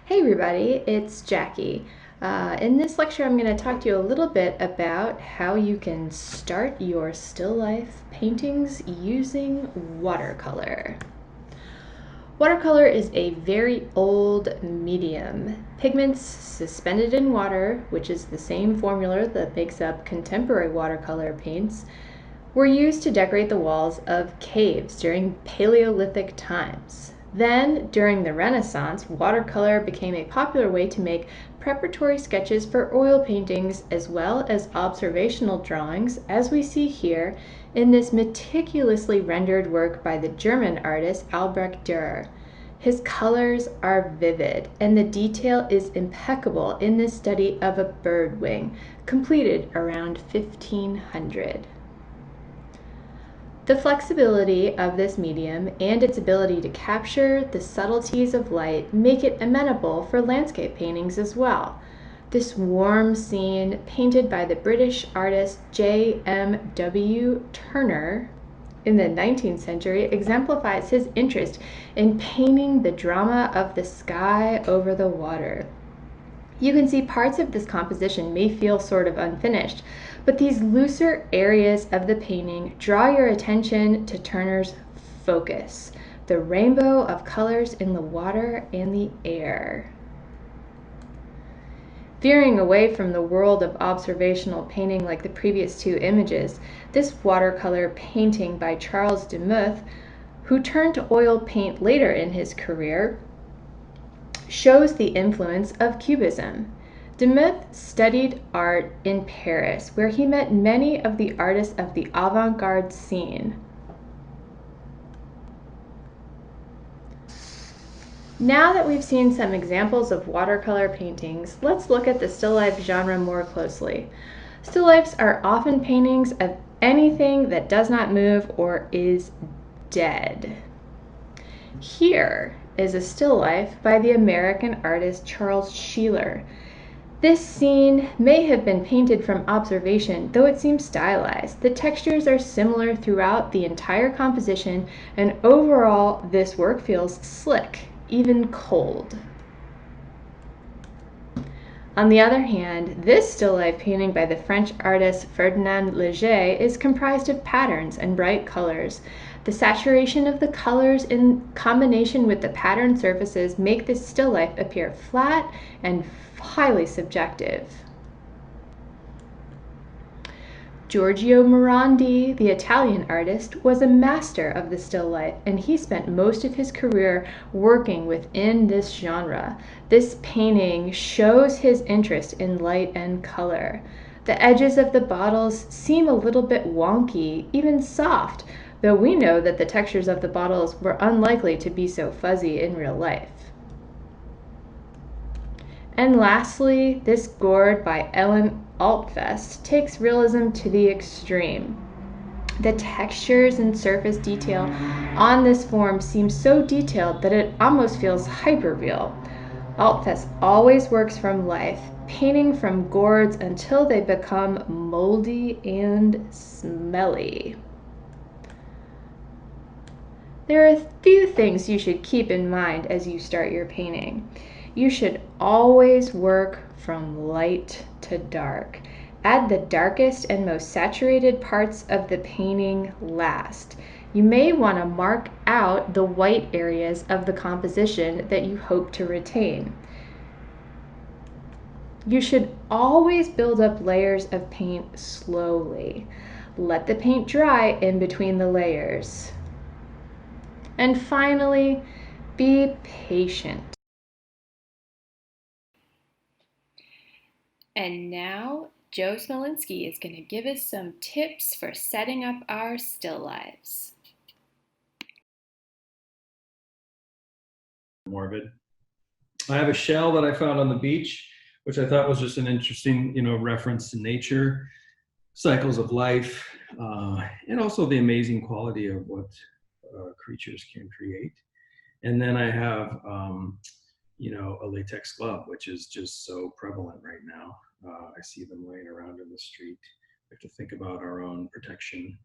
Hey everybody, it's Jackie. In this lecture, I'm going to talk to you a little bit about how you can start your still life paintings using watercolor. Watercolor is a very old medium. Pigments suspended in water, which is the same formula that makes up contemporary watercolor paints, were used to decorate the walls of caves during Paleolithic times. Then, during the Renaissance, watercolor became a popular way to make preparatory sketches for oil paintings as well as observational drawings, as we see here in this meticulously rendered work by the German artist Albrecht Dürer. His colors are vivid, and the detail is impeccable in this study of a bird wing, completed around 1500. The flexibility of this medium and its ability to capture the subtleties of light make it amenable for landscape paintings as well. This warm scene, painted by the British artist J.M.W. Turner in the 19th century, exemplifies his interest in painting the drama of the sky over the water. You can see parts of this composition may feel sort of unfinished, but these looser areas of the painting draw your attention to Turner's focus, the rainbow of colors in the water and the air. Veering away from the world of observational painting like the previous two images, this watercolor painting by Charles de Muth, who turned to oil paint later in his career, shows the influence of Cubism. De Muth studied art in Paris, where he met many of the artists of the avant-garde scene. Now that we've seen some examples of watercolor paintings, let's look at the still life genre more closely. Still lifes are often paintings of anything that does not move or is dead. Here is a still life by the American artist Charles Sheeler. This scene may have been painted from observation, though it seems stylized. The textures are similar throughout the entire composition, and overall, this work feels slick, even cold. On the other hand, this still life painting by the French artist Ferdinand Léger is comprised of patterns and bright colors. The saturation of the colors in combination with the pattern surfaces make this still life appear flat and highly subjective. Giorgio Morandi, the Italian artist, was a master of the still life, and he spent most of his career working within this genre. This painting shows his interest in light and color. The edges of the bottles seem a little bit wonky, even soft, though we know that the textures of the bottles were unlikely to be so fuzzy in real life. And lastly, this gourd by Ellen Altfest takes realism to the extreme. The textures and surface detail on this form seem so detailed that it almost feels hyperreal. Altfest always works from life, painting from gourds until they become moldy and smelly. There are a few things you should keep in mind as you start your painting. You should always work from light to dark. Add the darkest and most saturated parts of the painting last. You may want to mark out the white areas of the composition that you hope to retain. You should always build up layers of paint slowly. Let the paint dry in between the layers. And finally, be patient. And now, Joe Smolinski is going to give us some tips for setting up our still lives. Morbid. I have a shell that I found on the beach, which I thought was just an interesting, reference to nature, cycles of life, and also the amazing quality of what creatures can create. And then I have, a latex glove, which is just so prevalent right now. I see them laying around in the street. We have to think about our own protection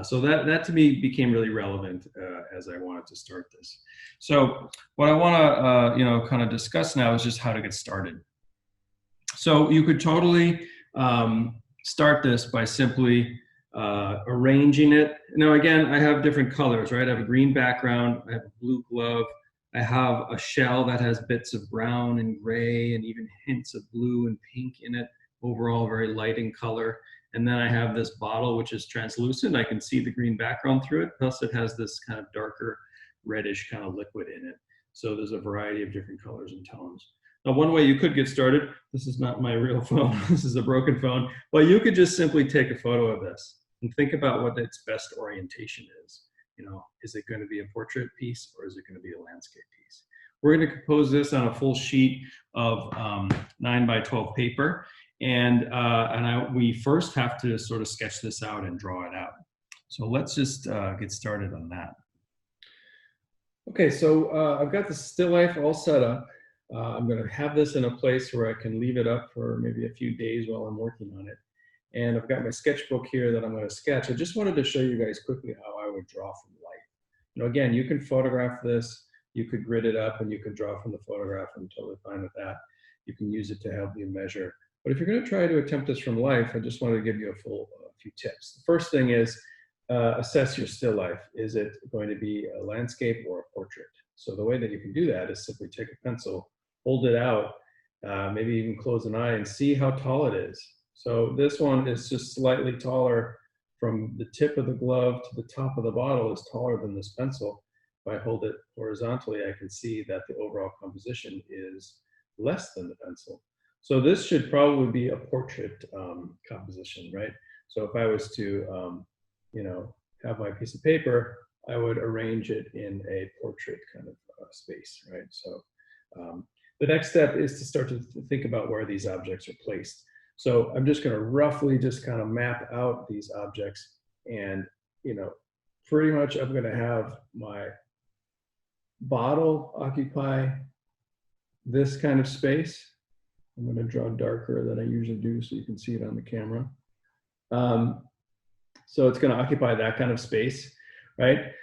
So that to me became really relevant as I wanted to start this. So what I want to kind of discuss now is just how to get started. So you could totally start this by simply arranging it. Now again, I have different colors, right? I have a green background, I have a blue glove, I have a shell that has bits of brown and gray and even hints of blue and pink in it. Overall, very light in color. And then I have this bottle, which is translucent. I can see the green background through it. Plus it has this kind of darker reddish kind of liquid in it. So there's a variety of different colors and tones. Now, one way you could get started, this is not my real phone, this is a broken phone, but you could just simply take a photo of this and think about what its best orientation is. Is it going to be a portrait piece or is it going to be a landscape piece? We're going to compose this on a full sheet of 9 by 12 paper. And we first have to sort of sketch this out and draw it out. So let's just get started on that. Okay, so I've got the still life all set up. I'm going to have this in a place where I can leave it up for maybe a few days while I'm working on it. And I've got my sketchbook here that I'm going to sketch. I just wanted to show you guys quickly how I would draw from life. Again, you can photograph this, you could grid it up, and you could draw from the photograph. I'm totally fine with that. You can use it to help you measure. But if you're going to try to attempt this from life, I just wanted to give you a few tips. The first thing is assess your still life. Is it going to be a landscape or a portrait? So the way that you can do that is simply take a pencil, hold it out, maybe even close an eye and see how tall it is. So this one is just slightly taller from the tip of the glove to the top of the bottle is taller than this pencil. If I hold it horizontally, I can see that the overall composition is less than the pencil. So this should probably be a portrait composition, right? So if I was to, have my piece of paper, I would arrange it in a portrait kind of space, right? So the next step is to start to think about where these objects are placed. So I'm just going to roughly just kind of map out these objects, and pretty much I'm going to have my bottle occupy this kind of space. I'm going to draw darker than I usually do so you can see it on the camera. So it's going to occupy that kind of space, right?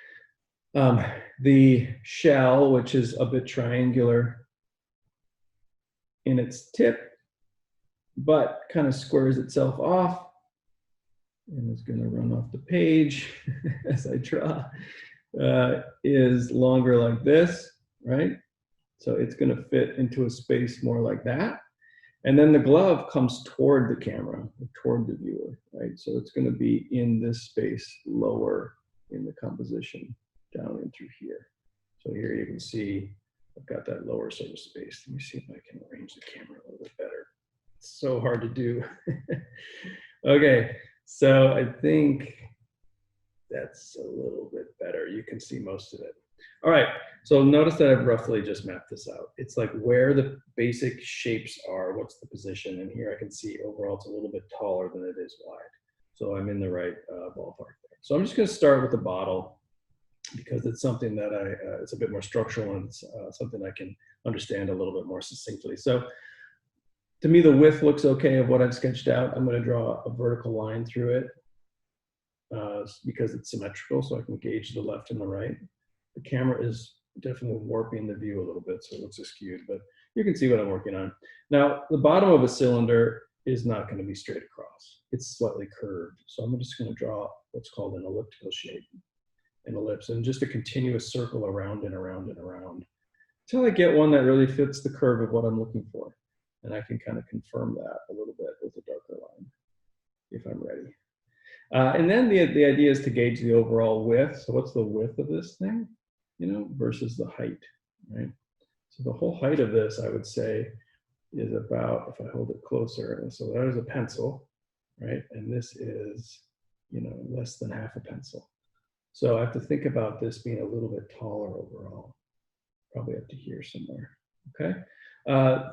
The shell, which is a bit triangular in its tip, but kind of squares itself off and is going to run off the page as I draw, is longer like this, right? So it's going to fit into a space more like that. And then the glove comes toward the camera, toward the viewer, right? So it's going to be in this space lower in the composition down in through here. So here you can see I've got that lower sort of space. Let me see if I can arrange the camera a little bit better. It's so hard to do. Okay, so I think that's a little bit better. You can see most of it. All right, so notice that I've roughly just mapped this out. It's like where the basic shapes are, what's the position, and here I can see overall it's a little bit taller than it is wide. So I'm in the right ballpark there. So I'm just gonna start with the bottle because it's something that it's a bit more structural and it's something I can understand a little bit more succinctly. So to me, the width looks okay of what I've sketched out. I'm gonna draw a vertical line through it because it's symmetrical, so I can gauge the left and the right. The camera is definitely warping the view a little bit, so it looks skewed, but you can see what I'm working on. Now, the bottom of a cylinder is not going to be straight across. It's slightly curved. So I'm just going to draw what's called an elliptical shape, an ellipse, and just a continuous circle around and around and around until I get one that really fits the curve of what I'm looking for. And I can kind of confirm that a little bit with a darker line if I'm ready. And then the idea is to gauge the overall width. So what's the width of this thing, versus the height, right? So the whole height of this, I would say, is about, if I hold it closer, and so there's a pencil, right? And this is, less than half a pencil. So I have to think about this being a little bit taller overall, probably up to here somewhere, okay?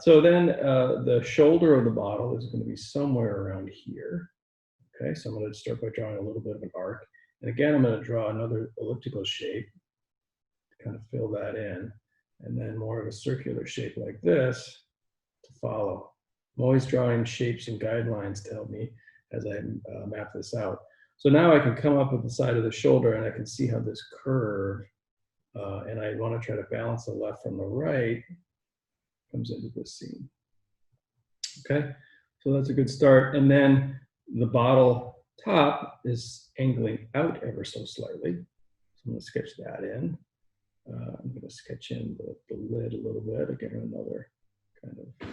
So then the shoulder of the bottle is going to be somewhere around here. Okay, so I'm going to start by drawing a little bit of an arc. And again, I'm going to draw another elliptical shape to kind of fill that in. And then more of a circular shape like this to follow. I'm always drawing shapes and guidelines to help me as I map this out. So now I can come up with the side of the shoulder and I can see how this curve, and I want to try to balance the left from the right, comes into this scene. Okay, so that's a good start. And then the bottle top is angling out ever so slightly. So I'm going to sketch that in. I'm going to sketch in the lid a little bit, again, another kind of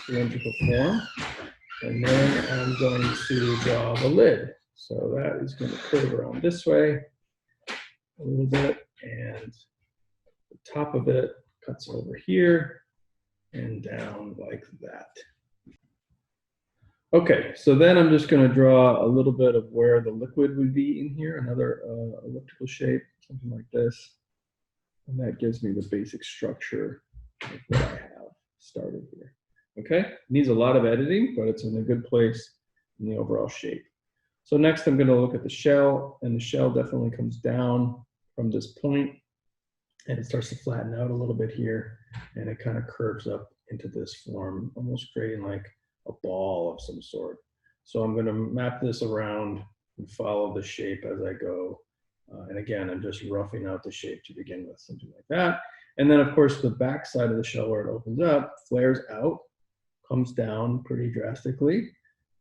cylindrical form. And then I'm going to draw the lid. So that is going to curve around this way a little bit, and the top of it cuts over here and down like that. Okay, so then I'm just going to draw a little bit of where the liquid would be in here, another elliptical shape, something like this. And that gives me the basic structure of what I have started here. Okay, needs a lot of editing, but it's in a good place in the overall shape. So next I'm going to look at the shell, and the shell definitely comes down from this point, and it starts to flatten out a little bit here, and it kind of curves up into this form, almost creating like a ball of some sort. So I'm going to map this around and follow the shape as I go. And again, I'm just roughing out the shape to begin with, something like that. And then of course the back side of the shell where it opens up, flares out, comes down pretty drastically,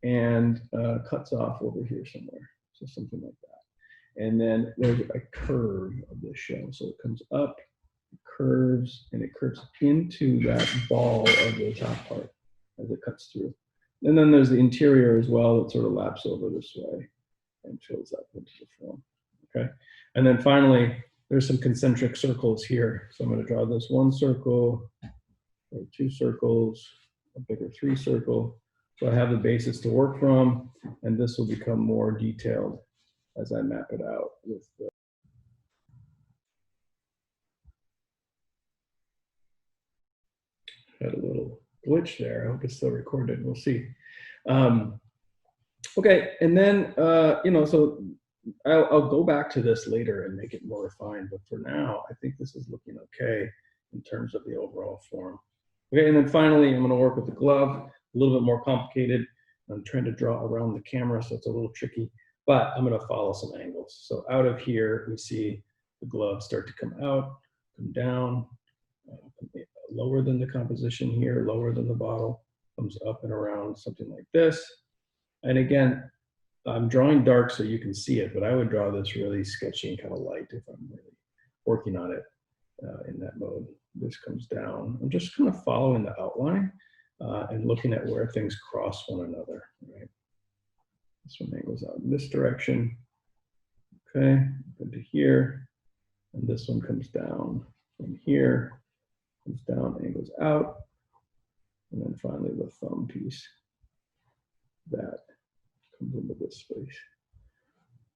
and cuts off over here somewhere. So something like that. And then there's a curve of the shell. So it comes up, curves, and it curves into that ball of the top part as it cuts through. And then there's the interior as well that sort of laps over this way and fills up into the form. Okay. And then finally, there's some concentric circles here. So I'm going to draw this one circle, or two circles, a bigger three circle. So I have the basis to work from, and this will become more detailed as I map it out with the had a little glitch there. I hope it's still recorded. We'll see. Okay, and then, so I'll go back to this later and make it more refined, but for now, I think this is looking okay in terms of the overall form. Okay, and then finally, I'm gonna work with the glove, a little bit more complicated. I'm trying to draw around the camera, so it's a little tricky, but I'm gonna follow some angles. So out of here, we see the glove start to come out, come down, lower than the composition here, lower than the bottle, comes up and around, something like this. And again, I'm drawing dark so you can see it, but I would draw this really sketchy and kind of light if I'm really working on it in that mode. This comes down. I'm just kind of following the outline and looking at where things cross one another, right? This one angles out in this direction. Okay, into here. And this one comes down from here, comes down, angles out. And then finally the thumb piece that comes into this space.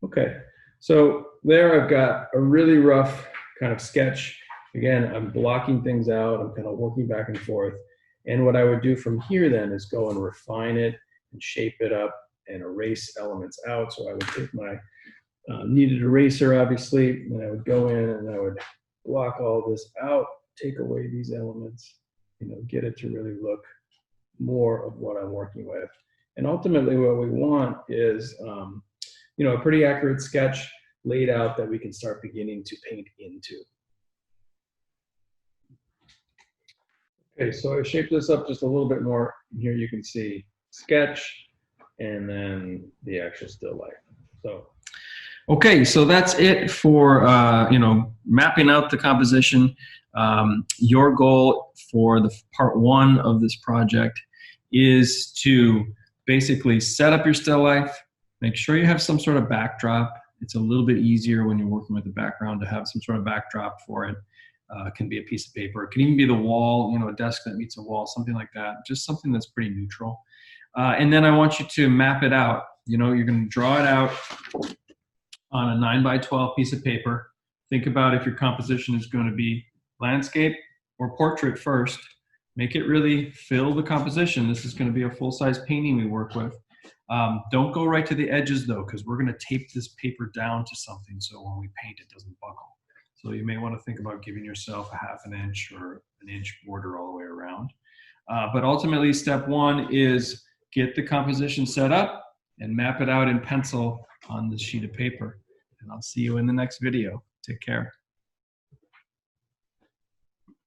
Okay, so there I've got a really rough kind of sketch. Again, I'm blocking things out. I'm kind of working back and forth. And what I would do from here then is go and refine it and shape it up and erase elements out. So I would take my kneaded eraser, obviously, and I would go in and I would block all this out, take away these elements, get it to really look more of what I'm working with. And ultimately what we want is, a pretty accurate sketch laid out that we can start beginning to paint into. Okay, so I shaped this up just a little bit more. Here you can see sketch and then the actual still life. So, okay, so that's it for, mapping out the composition. Your goal for the part one of this project is to basically set up your still life, make sure you have some sort of backdrop. It's a little bit easier when you're working with the background to have some sort of backdrop for it. It can be a piece of paper. It can even be the wall, a desk that meets a wall, something like that. Just something that's pretty neutral. And then I want you to map it out. You're going to draw it out on a 9x12 piece of paper. Think about if your composition is going to be landscape or portrait first. Make it really fill the composition. This is going to be a full-size painting we work with. Don't go right to the edges though, because we're going to tape this paper down to something so when we paint it doesn't buckle. So you may want to think about giving yourself a 1/2 inch or an inch border all the way around. But ultimately, step one is get the composition set up and map it out in pencil on the sheet of paper. And I'll see you in the next video. Take care.